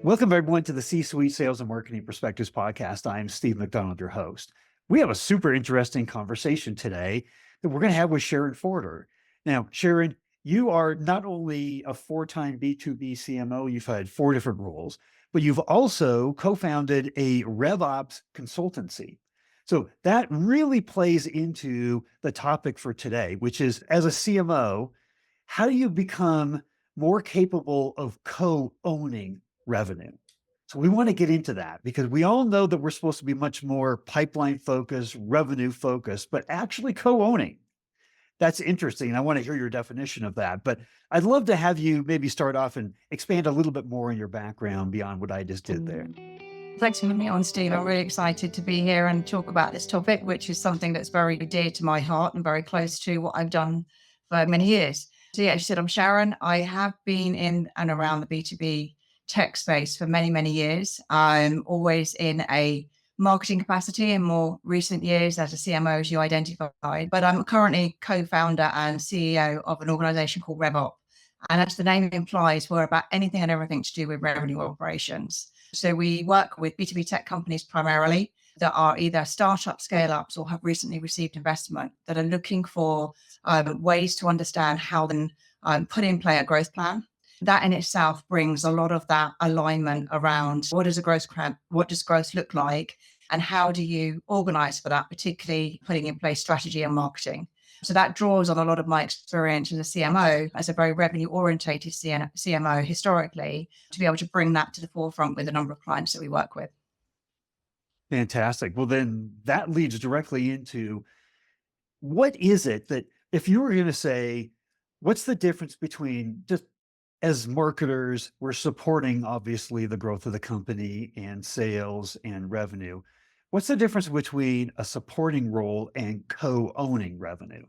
Welcome, everyone, to the C-Suite Sales and Marketing Perspectives podcast. I'm Steve McDonald, your host. We have a super interesting conversation today that we're going to have with Sharon Forder. Now, Sharon, you are not only a four-time B2B CMO, you've had 4 different roles, but you've also co-founded a RevOps consultancy. So that really plays into the topic for today, which is, as a CMO, how do you become more capable of co-owning revenue? So we want to get into that because we all know that we're supposed to be much more pipeline focused, revenue focused, but actually co-owning. That's interesting. I want to hear your definition of that, but I'd love to have you maybe start off and expand a little bit more on your background beyond what I just did there. Thanks for having me on, Steve. I'm really excited to be here and talk about this topic, which is something that's very dear to my heart and very close to what I've done for many years. So yeah, as you said, I'm Sharon. I have been in and around the B2B tech space for many, many years. I'm always in a marketing capacity in more recent years as a CMO, as you identified, but I'm currently co-founder and CEO of an organization called RevOps. And as the name implies, we're about anything and everything to do with revenue operations. So we work with B2B tech companies primarily that are either startup scale-ups or have recently received investment that are looking for ways to understand how then put in play a growth plan. That in itself brings a lot of that alignment around what does growth look like, and how do you organize for that, particularly putting in place strategy and marketing. So that draws on a lot of my experience as a CMO, as a very revenue-orientated CMO historically, to be able to bring that to the forefront with a number of clients that we work with. Fantastic. Well, then that leads directly into what is it that, if you were going to say, what's the difference between, just as marketers, we're supporting obviously the growth of the company and sales and revenue. What's the difference between a supporting role and co-owning revenue?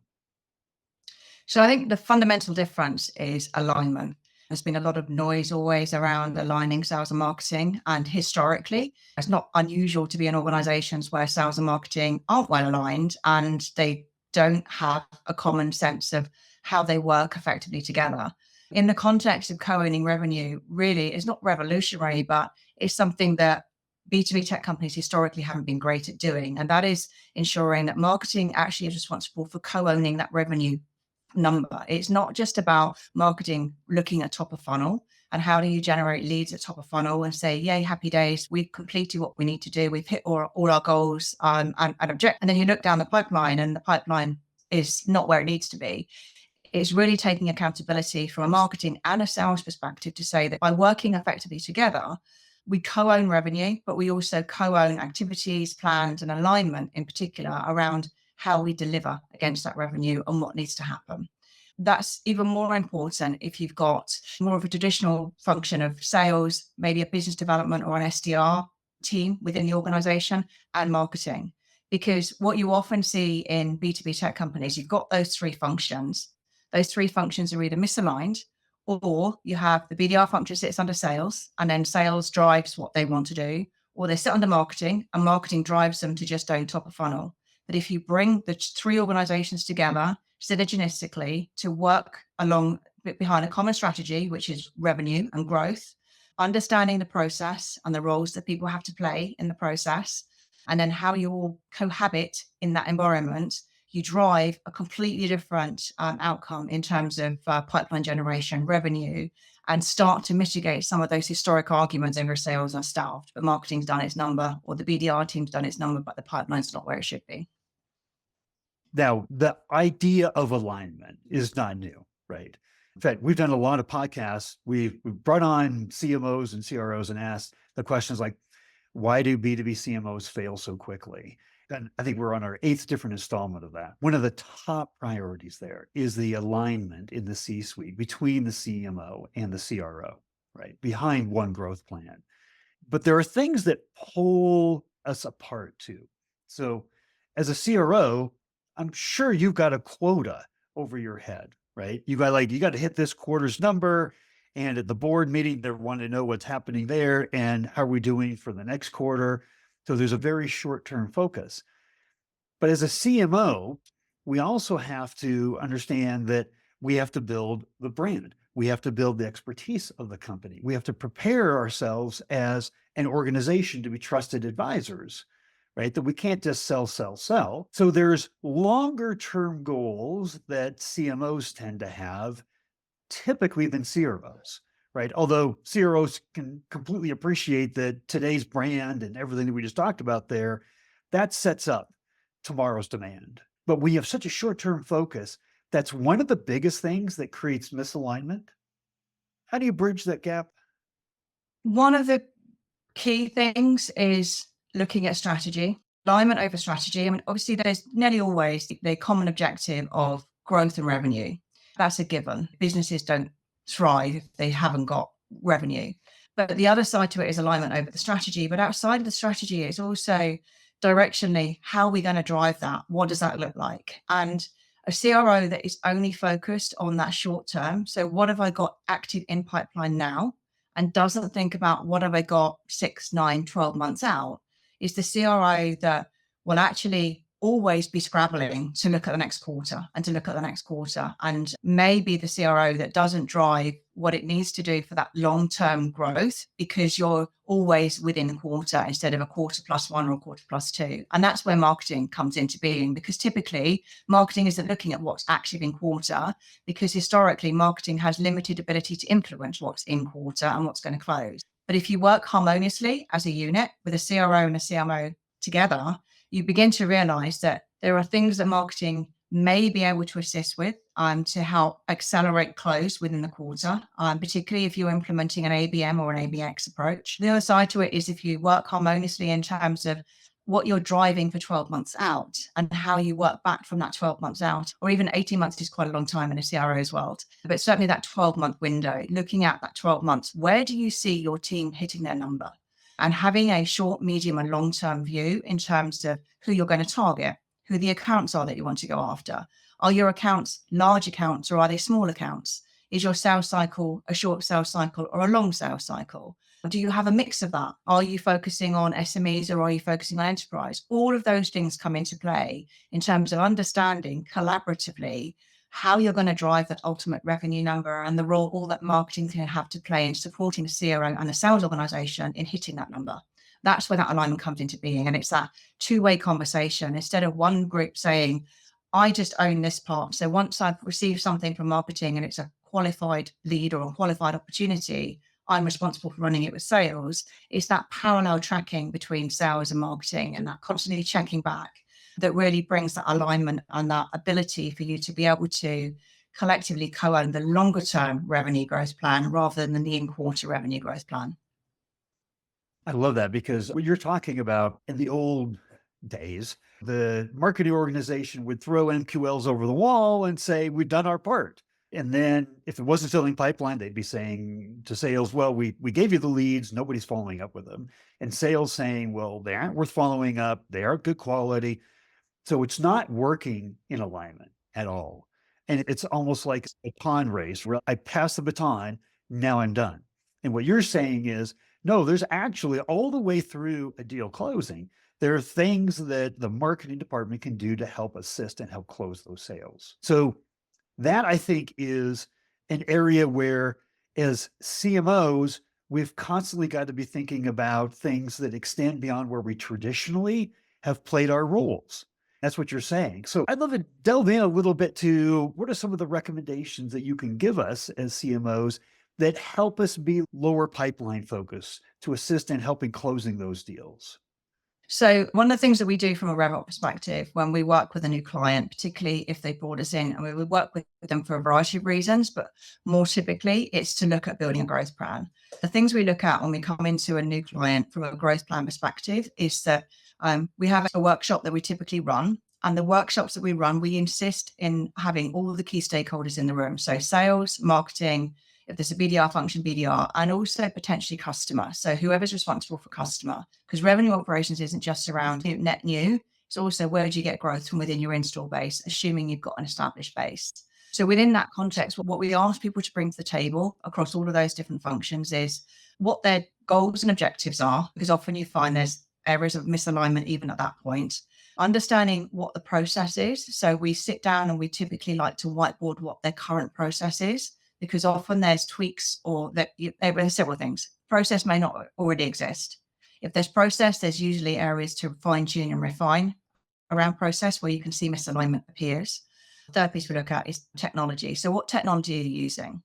So I think the fundamental difference is alignment. There's been a lot of noise always around aligning sales and marketing. And historically, it's not unusual to be in organizations where sales and marketing aren't well aligned and they don't have a common sense of how they work effectively together. In the context of co-owning revenue, really is not revolutionary, but it's something that B2B tech companies historically haven't been great at doing. And that is ensuring that marketing actually is responsible for co-owning that revenue number. It's not just about marketing looking at top of funnel and how do you generate leads at top of funnel and say, yay, happy days, we've completed what we need to do, we've hit all our goals and objectives. And then you look down the pipeline and the pipeline is not where it needs to be. It's really taking accountability from a marketing and a sales perspective to say that by working effectively together, we co-own revenue, but we also co-own activities, plans, and alignment in particular around how we deliver against that revenue and what needs to happen. That's even more important if you've got more of a traditional function of sales, maybe a business development or an SDR team within the organization, and marketing. Because what you often see in B2B tech companies, you've got those 3 functions. Those 3 functions are either misaligned, or you have the BDR function sits under sales and then sales drives what they want to do, or they sit under marketing and marketing drives them to just own top of funnel. But if you bring the 3 organizations together synergistically to work along behind a common strategy, which is revenue and growth, understanding the process and the roles that people have to play in the process, and then how you all cohabit in that environment, you drive a completely different outcome in terms of pipeline generation, revenue, and start to mitigate some of those historic arguments over sales are staffed, but marketing's done its number, or the BDR team's done its number, but the pipeline's not where it should be. Now, the idea of alignment is not new, right? In fact, we've done a lot of podcasts. We've brought on CMOs and CROs and asked the questions like, why do B2B CMOs fail so quickly? And I think we're on our 8th different installment of that. One of the top priorities there is the alignment in the C-suite between the CMO and the CRO, right? Behind one growth plan. But there are things that pull us apart too. So as a CRO, I'm sure you've got a quota over your head, right? You got to hit this quarter's number. And at the board meeting, they want to know what's happening there and how are we doing for the next quarter. So there's a very short-term focus. But as a CMO, we also have to understand that we have to build the brand. We have to build the expertise of the company. We have to prepare ourselves as an organization to be trusted advisors, right? That we can't just sell, sell, sell. So there's longer term goals that CMOs tend to have typically than CROs, right? Although CROs can completely appreciate that today's brand and everything that we just talked about there, that sets up tomorrow's demand. But we have such a short-term focus. That's one of the biggest things that creates misalignment. How do you bridge that gap? One of the key things is looking at strategy, alignment over strategy. I mean, obviously, there's nearly always the common objective of growth and revenue. That's a given. Businesses don't thrive if they haven't got revenue. But the other side to it is alignment over the strategy. But outside of the strategy, it's also directionally, how are we going to drive that? What does that look like? And a CRO that is only focused on that short term. So what have I got active in pipeline now? And doesn't think about what have I got 6, 9, 12 months out, is the CRO that will actually always be scrabbling to look at the next quarter and to look at the next quarter. And maybe the CRO that doesn't drive what it needs to do for that long-term growth, because you're always within a quarter instead of a quarter plus one or a quarter plus two. And that's where marketing comes into being, because typically marketing isn't looking at what's active in quarter, because historically marketing has limited ability to influence what's in quarter and what's going to close. But if you work harmoniously as a unit with a CRO and a CMO together, you begin to realize that there are things that marketing may be able to assist with to help accelerate close within the quarter, particularly if you're implementing an ABM or an ABX approach. The other side to it is if you work harmoniously in terms of what you're driving for 12 months out and how you work back from that 12 months out, or even 18 months is quite a long time in a CRO's world. But certainly that 12-month window, looking at that 12 months, where do you see your team hitting their number? And having a short, medium, and long-term view in terms of who you're going to target, who the accounts are that you want to go after. Are your accounts large accounts or are they small accounts? Is your sales cycle a short sales cycle or a long sales cycle? Do you have a mix of that? Are you focusing on SMEs or are you focusing on enterprise? All of those things come into play in terms of understanding collaboratively how you're going to drive that ultimate revenue number and the role all that marketing can have to play in supporting a CRO and a sales organization in hitting that number. That's where that alignment comes into being. And it's that two-way conversation instead of one group saying, I just own this part. So once I've received something from marketing and it's a qualified lead or a qualified opportunity, I'm responsible for running it with sales. It's that parallel tracking between sales and marketing and that constantly checking back that really brings that alignment and that ability for you to be able to collectively co-own the longer term revenue growth plan rather than the in-quarter revenue growth plan. I love that, because what you're talking about in the old days, the marketing organization would throw MQLs over the wall and say, we've done our part. And then if it wasn't filling pipeline, they'd be saying to sales, well, we gave you the leads, nobody's following up with them. And sales saying, well, they aren't worth following up. They are good quality. So it's not working in alignment at all. And it's almost like a baton race where I pass the baton, now I'm done. And what you're saying is, no, there's actually all the way through a deal closing, there are things that the marketing department can do to help assist and help close those sales. So that, I think, is an area where, as CMOs, we've constantly got to be thinking about things that extend beyond where we traditionally have played our roles. That's what you're saying. So I'd love to delve in a little bit to what are some of the recommendations that you can give us as CMOs that help us be lower pipeline focused to assist in helping closing those deals? So one of the things that we do from a RevOps perspective when we work with a new client, particularly if they brought us in, and we would work with them for a variety of reasons, but more typically it's to look at building a growth plan. The things we look at when we come into a new client from a growth plan perspective is that we have a workshop that we typically run. And the workshops that we run, we insist in having all of the key stakeholders in the room. So sales, marketing, if there's a BDR function, BDR, and also potentially customer. So whoever's responsible for customer, because revenue operations isn't just around net new. It's also where do you get growth from within your install base, assuming you've got an established base. So within that context, what we ask people to bring to the table across all of those different functions is what their goals and objectives are, because often you find there's areas of misalignment even at that point. Understanding what the process is. So we sit down and we typically like to whiteboard what their current process is, because often there's tweaks or there's several things. Process may not already exist. If there's process, there's usually areas to fine tune and refine around process where you can see misalignment appears. Third piece we look at is technology. So what technology are you using?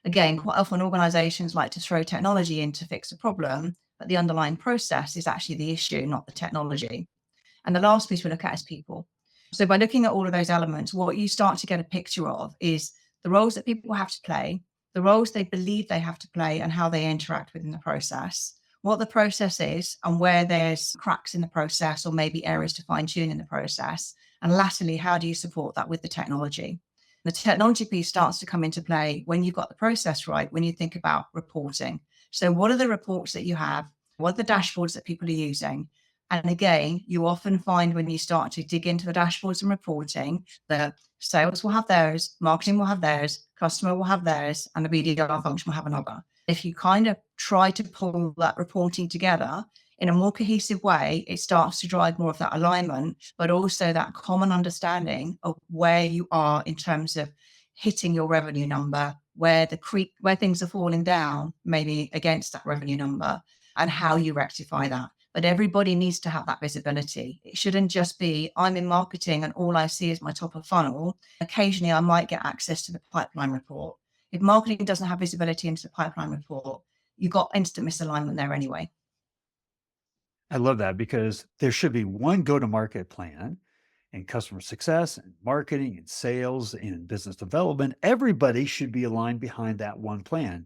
Again, quite often organizations like to throw technology in to fix a problem, but the underlying process is actually the issue, not the technology. And the last piece we look at is people. So by looking at all of those elements, what you start to get a picture of is the roles that people have to play, the roles they believe they have to play, and how they interact within the process, what the process is and where there's cracks in the process or maybe areas to fine tune in the process. And lastly, how do you support that with the technology? The technology piece starts to come into play when you've got the process right, when you think about reporting. So what are the reports that you have? What are the dashboards that people are using? And again, you often find when you start to dig into the dashboards and reporting, the sales will have theirs, marketing will have theirs, customer will have theirs, and the BDR function will have another. If you kind of try to pull that reporting together in a more cohesive way, it starts to drive more of that alignment, but also that common understanding of where you are in terms of hitting your revenue number, where things are falling down, maybe against that revenue number, and how you rectify that. But everybody needs to have that visibility. It shouldn't just be, I'm in marketing and all I see is my top of funnel. Occasionally, I might get access to the pipeline report. If marketing doesn't have visibility into the pipeline report, you've got instant misalignment there anyway. I love that because there should be one go-to-market plan and customer success and marketing and sales and business development. Everybody should be aligned behind that one plan.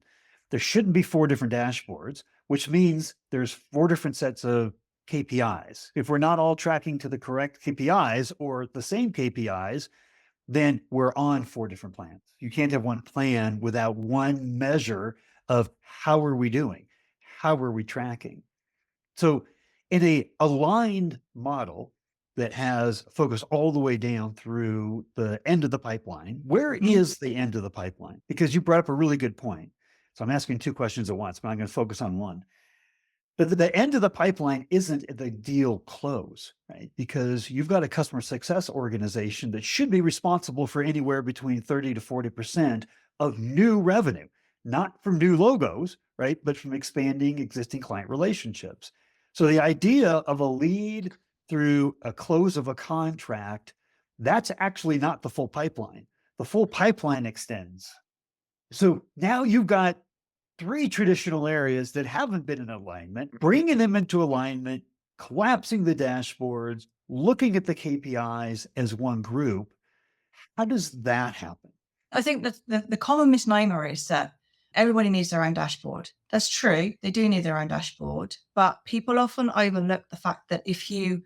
There shouldn't be 4 different dashboards, which means there's 4 different sets of KPIs. If we're not all tracking to the correct KPIs or the same KPIs, then we're on 4 different plans. You can't have one plan without one measure of how are we doing? How are we tracking? So in a aligned model that has focus all the way down through the end of the pipeline, where is the end of the pipeline? Because you brought up a really good point. So I'm asking 2 questions at once, but I'm going to focus on one. But the end of the pipeline isn't the deal close, right? Because you've got a customer success organization that should be responsible for anywhere between 30 to 40% of new revenue, not from new logos, right? But from expanding existing client relationships. So the idea of a lead through a close of a contract, that's actually not the full pipeline. The full pipeline extends. So now you've got 3 traditional areas that haven't been in alignment, bringing them into alignment, collapsing the dashboards, looking at the KPIs as one group. How does that happen? I think that the common misnomer is that everybody needs their own dashboard. That's true. They do need their own dashboard, but people often overlook the fact that if you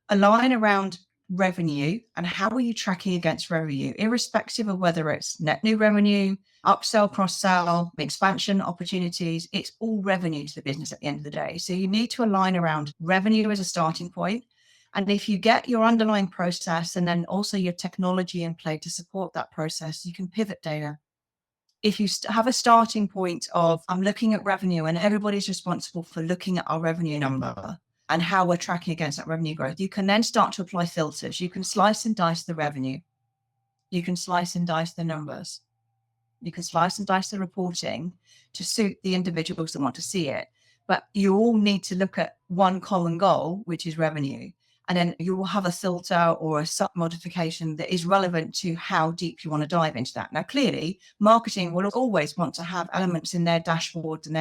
align around revenue and how are you tracking against revenue, irrespective of whether it's net new revenue, upsell, cross-sell, expansion opportunities, it's all revenue to the business at the end of the day. So you need to align around revenue as a starting point. And if you get your underlying process and then also your technology in play to support that process, you can pivot data. If you have a starting point of, I'm looking at revenue and everybody's responsible for looking at our revenue number and how we're tracking against that revenue growth, you can then start to apply filters. You can slice and dice the revenue. You can slice and dice the numbers. You can slice and dice the reporting to suit the individuals that want to see it. But you all need to look at one common goal, which is revenue. And then you will have a filter or a sub modification that is relevant to how deep you want to dive into that. Now, clearly, marketing will always want to have elements in their dashboard and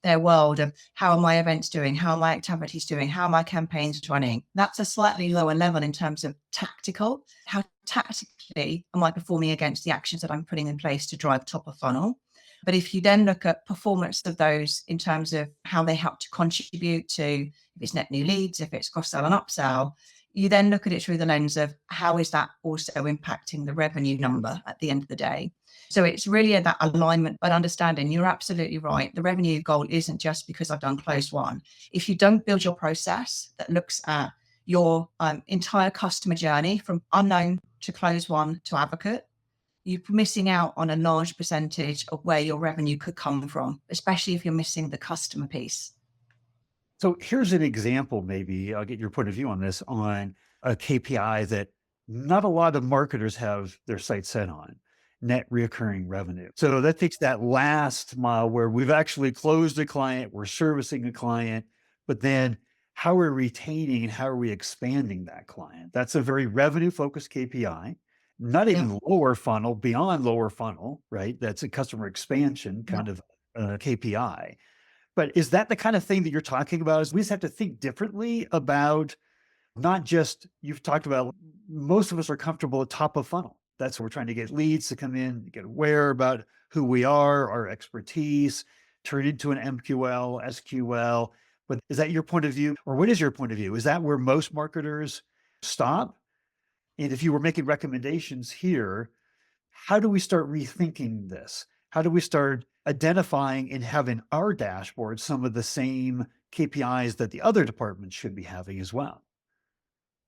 their world of how are my events doing? How are my activities doing? How are my campaigns running? That's a slightly lower level in terms of tactical. How tactically am I performing against the actions that I'm putting in place to drive top of funnel? But if you then look at performance of those in terms of how they help to contribute to, if it's net new leads, if it's cross-sell and upsell, you then look at it through the lens of how is that also impacting the revenue number at the end of the day. So it's really that alignment, but understanding you're absolutely right. The revenue goal isn't just because I've done closed one. If you don't build your process that looks at your entire customer journey from unknown to closed one to advocate, you're missing out on a large percentage of where your revenue could come from, especially if you're missing the customer piece. So here's an example, maybe I'll get your point of view on this, on a KPI that not a lot of marketers have their sights set on. net recurring revenue. So that takes that last mile where we've actually closed a client, we're servicing a client, but then how are we retaining and how are we expanding that client? That's a very revenue focused KPI, not Yeah. even lower funnel, beyond lower funnel, right? That's a customer expansion Yeah. kind of KPI. But is that the kind of thing that you're talking about? Is we just have to think differently about not just, you've talked about, most of us are comfortable at top of funnel. That's where we're trying to get leads to come in, get aware about who we are, our expertise, turn into an MQL, SQL. But is that your point of view? Or what is your point of view? Is that where most marketers stop? And if you were making recommendations here, how do we start rethinking this? How do we start identifying and having our dashboard some of the same KPIs that the other departments should be having as well?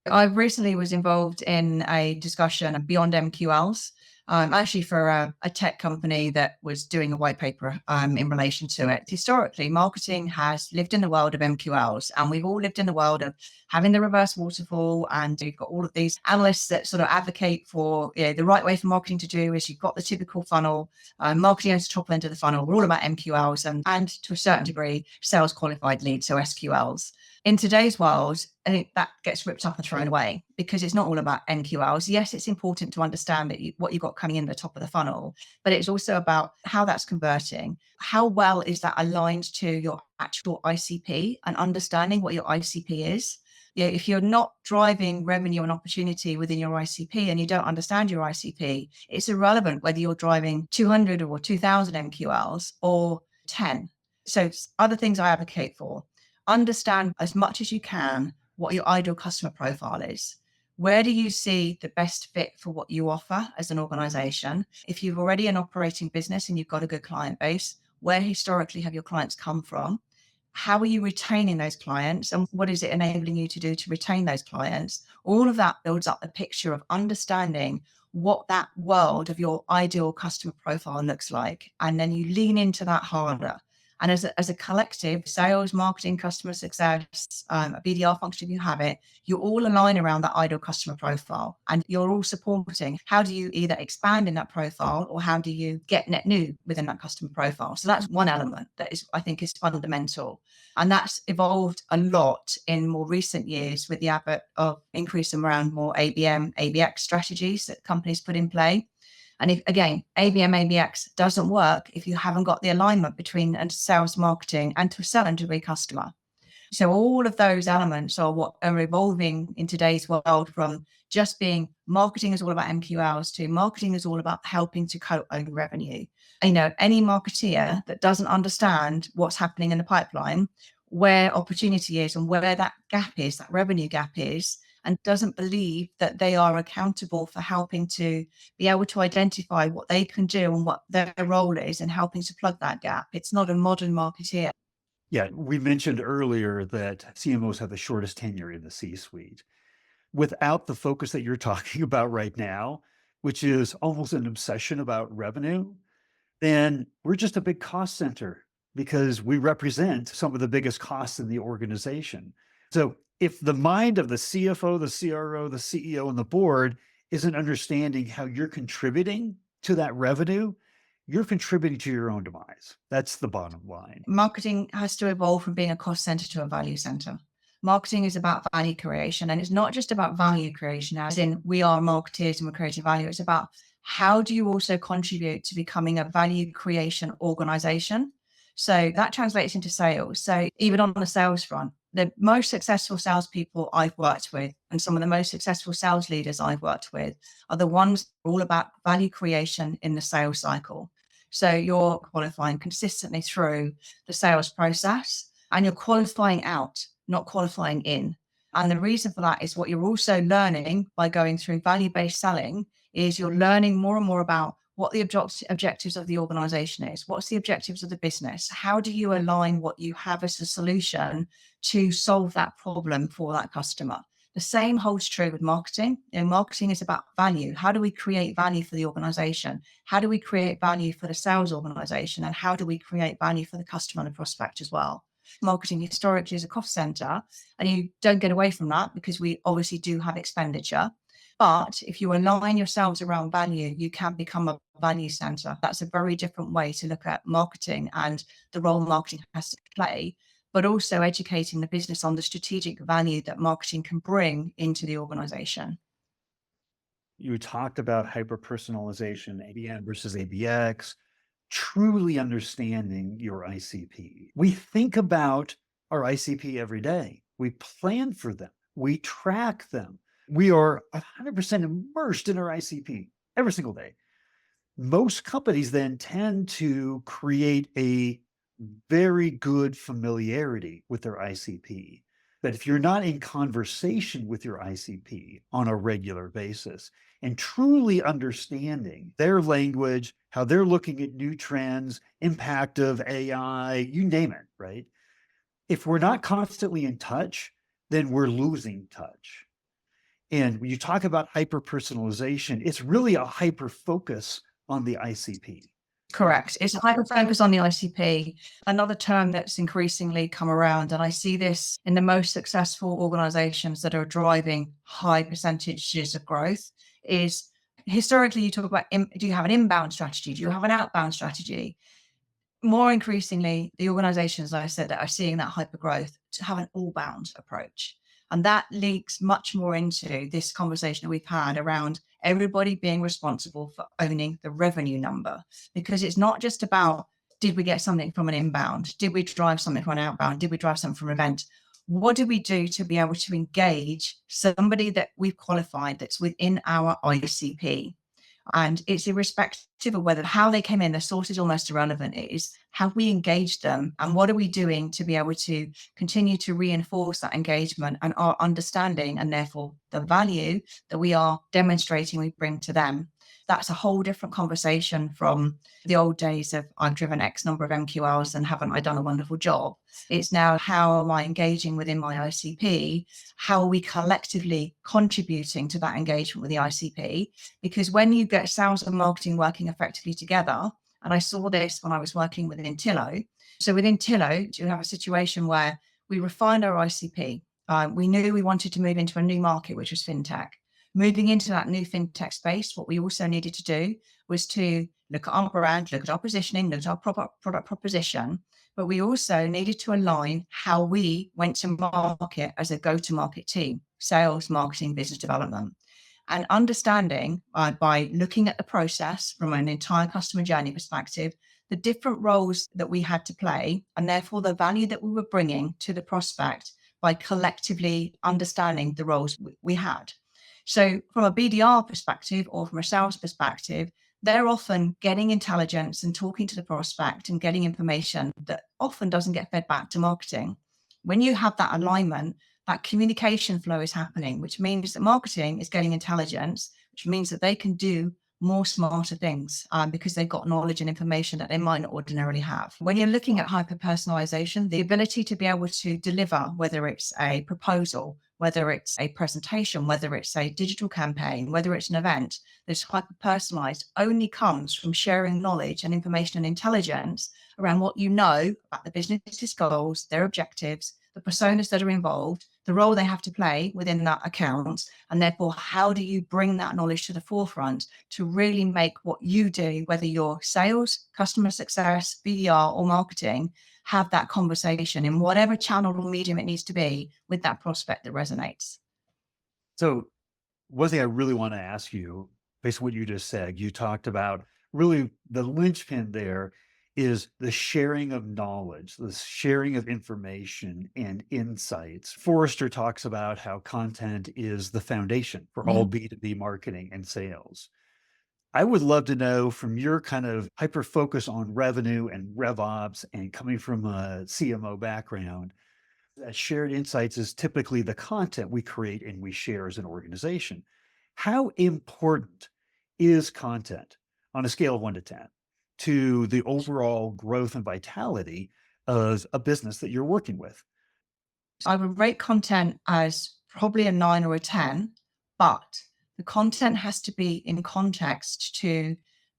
I recently was involved in a discussion beyond MQLs, actually for a tech company that was doing a white paper in relation to it. Historically, marketing has lived in the world of MQLs, and we've all lived in the world of having the reverse waterfall. And you've got all of these analysts that sort of advocate for, the right way for marketing to do is you've got the typical funnel, marketing at the top end of the funnel. We're all about MQLs and to a certain degree, sales qualified leads, so SQLs. In today's world, I think that gets ripped up and thrown away because it's not all about MQLs. Yes, it's important to understand that what you've got coming in the top of the funnel, but it's also about how that's converting. How well is that aligned to your actual ICP and understanding what your ICP is? If you're not driving revenue and opportunity within your ICP and you don't understand your ICP, it's irrelevant whether you're driving 200 or 2,000 MQLs or 10. So other things I advocate for: understand as much as you can what your ideal customer profile is. Where do you see the best fit for what you offer as an organization? If you've already an operating business and you've got a good client base, where historically have your clients come from? How are you retaining those clients? And what is it enabling you to do to retain those clients? All of that builds up a picture of understanding what that world of your ideal customer profile looks like. And then you lean into that harder. And as a collective, sales, marketing, customer success, a BDR function, if you have it, you all align around that ideal customer profile and you're all supporting. How do you either expand in that profile or how do you get net new within that customer profile? So that's one element that is, I think, is fundamental. And that's evolved a lot in more recent years with the advent of increasing around more ABM, ABX strategies that companies put in play. And if, again, ABM, ABX doesn't work if you haven't got the alignment between sales, marketing, and to a certain degree, customer. So all of those elements are what are evolving in today's world, from just being marketing is all about MQLs to marketing is all about helping to co-own revenue. Any marketeer that doesn't understand what's happening in the pipeline, where opportunity is and where that gap is, that revenue gap is, and doesn't believe that they are accountable for helping to be able to identify what they can do and what their role is in helping to plug that gap. It's not a modern marketeer. Yeah, we mentioned earlier that CMOs have the shortest tenure in the C-suite. Without the focus that you're talking about right now, which is almost an obsession about revenue, then we're just a big cost center because we represent some of the biggest costs in the organization. So if the mind of the CFO, the CRO, the CEO, and the board isn't understanding how you're contributing to that revenue, you're contributing to your own demise. That's the bottom line. Marketing has to evolve from being a cost center to a value center. Marketing is about value creation, and it's not just about value creation as in we are marketeers and we're creating value. It's about how do you also contribute to becoming a value creation organization. So that translates into sales. So even on the sales front, the most successful salespeople I've worked with and some of the most successful sales leaders I've worked with are the ones all about value creation in the sales cycle. So you're qualifying consistently through the sales process and you're qualifying out, not qualifying in. And the reason for that is what you're also learning by going through value-based selling is you're learning more and more about what the objectives of the organization is. What's the objectives of the business? How do you align what you have as a solution to solve that problem for that customer? The same holds true with marketing. Marketing is about value. How do we create value for the organization? How do we create value for the sales organization? And how do we create value for the customer and the prospect as well? Marketing historically is a cost center, and you don't get away from that because we obviously do have expenditure. But if you align yourselves around value, you can become a value center. That's a very different way to look at marketing and the role marketing has to play, but also educating the business on the strategic value that marketing can bring into the organization. You talked about hyper-personalization, ABM versus ABX, truly understanding your ICP. We think about our ICP every day. We plan for them. We track them. We are 100% immersed in our ICP every single day. Most companies then tend to create a very good familiarity with their ICP. That if you're not in conversation with your ICP on a regular basis and truly understanding their language, how they're looking at new trends, impact of AI, you name it, right? If we're not constantly in touch, then we're losing touch. And when you talk about hyper personalization, it's really a hyper focus on the ICP. Correct. It's a hyper focus on the ICP, another term that's increasingly come around. And I see this in the most successful organizations that are driving high percentages of growth is historically you talk about, do you have an inbound strategy? Do you have an outbound strategy? More increasingly, the organizations, like I said, that are seeing that hyper growth to have an all-bound approach. And that leaks much more into this conversation that we've had around everybody being responsible for owning the revenue number, because it's not just about, did we get something from an inbound? Did we drive something from an outbound? Did we drive something from an event? What do we do to be able to engage somebody that we've qualified that's within our ICP? And it's irrespective of whether how they came in, the source is almost irrelevant. It is how we engage them and what are we doing to be able to continue to reinforce that engagement and our understanding and therefore the value that we are demonstrating we bring to them. That's a whole different conversation from the old days of I've driven X number of MQLs and haven't I done a wonderful job? It's now how am I engaging within my ICP? How are we collectively contributing to that engagement with the ICP? Because when you get sales and marketing working effectively together, and I saw this when I was working within Tillo. So within Tillo, you have a situation where we refined our ICP. We knew we wanted to move into a new market, which was fintech. Moving into that new fintech space, what we also needed to do was to look at our brand, look at our positioning, look at our product proposition, but we also needed to align how we went to market as a go-to-market team, sales, marketing, business development. And understanding by looking at the process from an entire customer journey perspective, the different roles that we had to play, and therefore the value that we were bringing to the prospect by collectively understanding the roles we had. So from a BDR perspective or from a sales perspective, they're often getting intelligence and talking to the prospect and getting information that often doesn't get fed back to marketing. When you have that alignment, that communication flow is happening, which means that marketing is getting intelligence, which means that they can do more smarter things because they've got knowledge and information that they might not ordinarily have. When you're looking at hyper-personalization, the ability to be able to deliver, whether it's a proposal, whether it's a presentation, whether it's a digital campaign, whether it's an event, that's hyper-personalized only comes from sharing knowledge and information and intelligence around what you know about the business's goals, their objectives, the personas that are involved, the role they have to play within that account, and therefore how do you bring that knowledge to the forefront to really make what you do, whether you're sales, customer success, BDR or marketing, have that conversation in whatever channel or medium it needs to be with that prospect that resonates. So one thing I really want to ask you, based on what you just said, you talked about really the linchpin there is the sharing of knowledge, the sharing of information and insights. Forrester talks about how content is the foundation for all B2B marketing and sales. I would love to know from your kind of hyper focus on revenue and RevOps and coming from a CMO background, that shared insights is typically the content we create and we share as an organization. How important is content on a scale of 1 to 10 to the overall growth and vitality of a business that you're working with? I would rate content as probably a 9 or a 10, but the content has to be in context to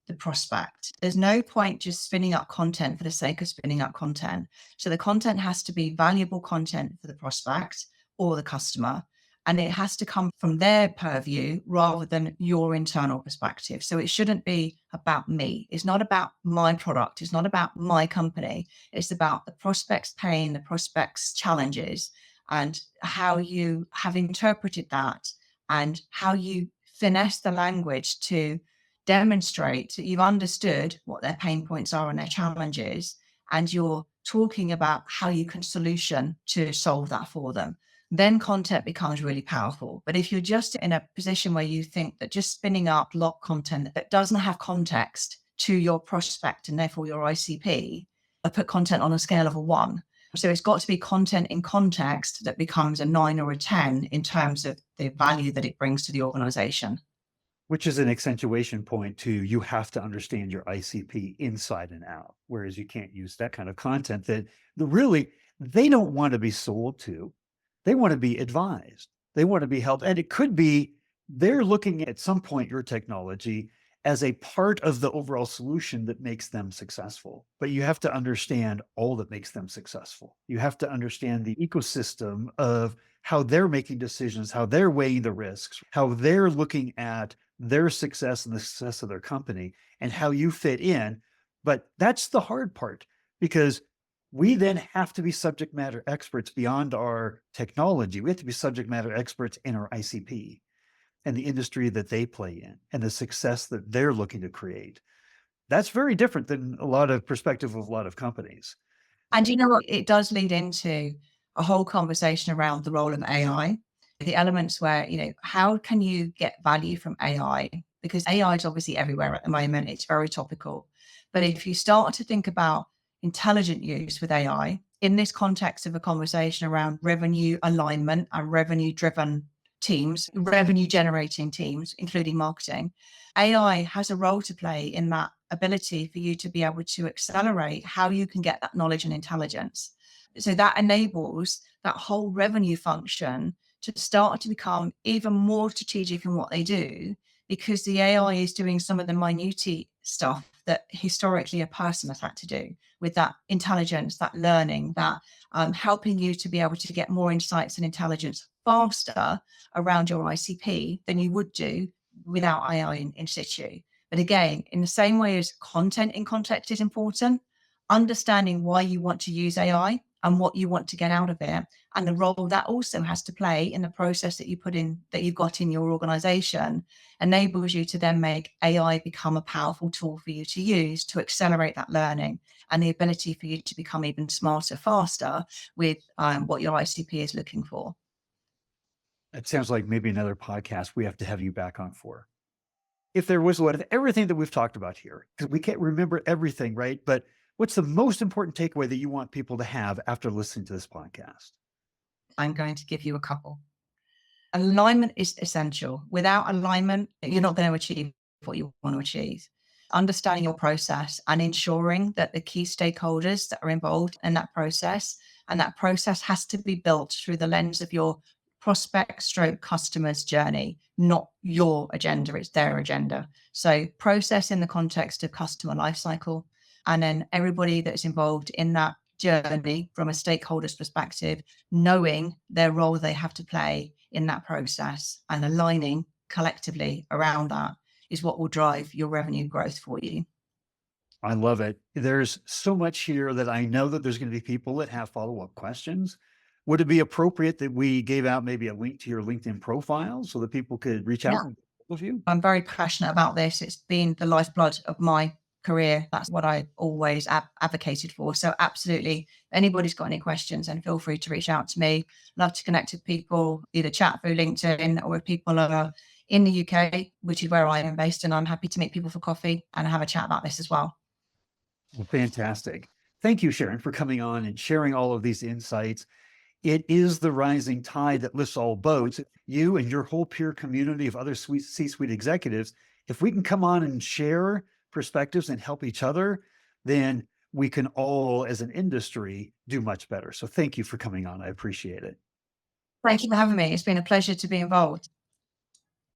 the prospect. There's no point just spinning up content for the sake of spinning up content. So the content has to be valuable content for the prospect or the customer. And it has to come from their purview rather than your internal perspective. So it shouldn't be about me. It's not about my product. It's not about my company. It's about the prospect's pain, the prospect's challenges, and how you have interpreted that and how you finesse the language to demonstrate that you've understood what their pain points are and their challenges, and you're talking about how you can solution to solve that for them. Then content becomes really powerful. But if you're just in a position where you think that just spinning up lot content that doesn't have context to your prospect and therefore your ICP, I put content on a scale of a 1. So it's got to be content in context that becomes a 9 or a 10 in terms of the value that it brings to the organization. Which is an accentuation point to, you have to understand your ICP inside and out, whereas you can't use that kind of content that really they don't want to be sold to. They want to be advised. They want to be helped. And it could be they're looking at some point your technology as a part of the overall solution that makes them successful. But you have to understand all that makes them successful. You have to understand the ecosystem of how they're making decisions, how they're weighing the risks, how they're looking at their success and the success of their company, and how you fit in. But that's the hard part, because we then have to be subject matter experts beyond our technology. We have to be subject matter experts in our ICP and the industry that they play in and the success that they're looking to create. That's very different than a lot of perspective of a lot of companies. And you know what? It does lead into a whole conversation around the role of AI, the elements where, how can you get value from AI? Because AI is obviously everywhere at the moment. It's very topical. But if you start to think about intelligent use with AI in this context of a conversation around revenue alignment and revenue driven teams, revenue generating teams, including marketing, AI has a role to play in that ability for you to be able to accelerate how you can get that knowledge and intelligence. So that enables that whole revenue function to start to become even more strategic in what they do, because the AI is doing some of the minutiae stuff that historically a person has had to do, with that intelligence, that learning, that helping you to be able to get more insights and intelligence faster around your ICP than you would do without AI in situ. But again, in the same way as content in context is important, understanding why you want to use AI and what you want to get out of it, and the role that also has to play in the process that you put in, that you've got in your organization, enables you to then make AI become a powerful tool for you to use to accelerate that learning and the ability for you to become even smarter, faster with what your ICP is looking for. It sounds like maybe another podcast we have to have you back on for. If there was one of everything that we've talked about here, because we can't remember everything, right? But what's the most important takeaway that you want people to have after listening to this podcast? I'm going to give you a couple. Alignment is essential. Without alignment, you're not going to achieve what you want to achieve. Understanding your process and ensuring that the key stakeholders that are involved in that process, and that process has to be built through the lens of your prospect stroke customer's journey, not your agenda, it's their agenda. So process in the context of customer lifecycle, and then everybody that's involved in that journey from a stakeholder's perspective, knowing their role they have to play in that process and aligning collectively around that is what will drive your revenue growth for you. I love it. There's so much here that I know that there's going to be people that have follow-up questions. Would it be appropriate that we gave out maybe a link to your LinkedIn profile so that people could reach out with you? I'm very passionate about this. It's been the lifeblood of my career. That's what I always advocated for. So absolutely, anybody's got any questions, and feel free to reach out to me. Love to connect with people, either chat through LinkedIn, or if people are in the UK, which is where I am based, and I'm happy to meet people for coffee and have a chat about this as well. Well, fantastic. Thank you, Sharon, for coming on and sharing all of these insights. It is the rising tide that lifts all boats. You and your whole peer community of other C-suite executives, if we can come on and share perspectives and help each other, then we can all, as an industry, do much better. So thank you for coming on. I appreciate it. Thank you for having me. It's been a pleasure to be involved.